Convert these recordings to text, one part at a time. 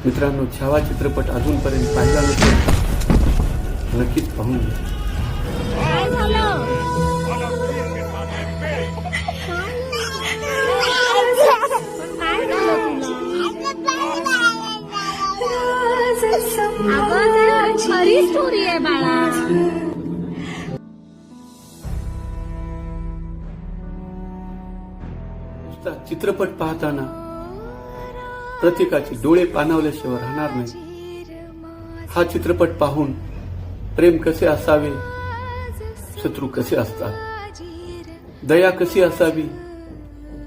मित्रांनो, छावा चित्रपट अजूनपर्यंत पाहिला नसेल नक्कीच पाहून घ्या. काय झालं? काय झालं तुला? अगं ते खरी स्टोरी आहे बाळा. चित्रपट पाहताना प्रत्येकाचे डोळे पाणावल्याशिवाय राहणार नाही. हा चित्रपट पाहून प्रेम कसे असावे, शत्रू कसे असतात, दया कशी असावी,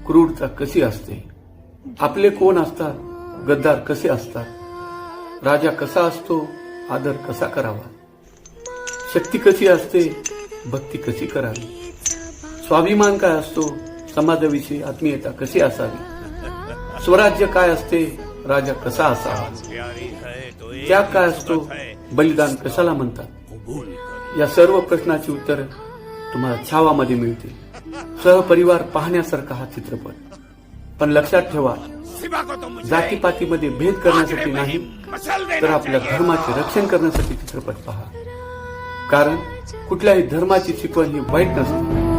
क्रूरता कशी असते, आपले कोण असतात, गद्दार कसे असतात, राजा कसा असतो, आदर कसा करावा, शक्ती कशी असते, भक्ती कशी करावी, स्वाभिमान काय असतो, समाजाविषयी आत्मीयता कशी असावी, स्वराज्य काय असते, राजा कसा असावा, त्याग काय असतो, बलिदान कशाला म्हणतात. या सर्व प्रश्नाची उत्तर तुम्हाला छावामध्ये मिळतील. सहपरिवार पाहण्यासारखा हा चित्रपट. पण लक्षात ठेवा, जातीपातीमध्ये भेद करण्यासाठी नाही, तर आपल्या धर्माचे रक्षण करण्यासाठी चित्रपट पहा. कारण कुठल्याही धर्माची शिकवण ही वाईट नसते.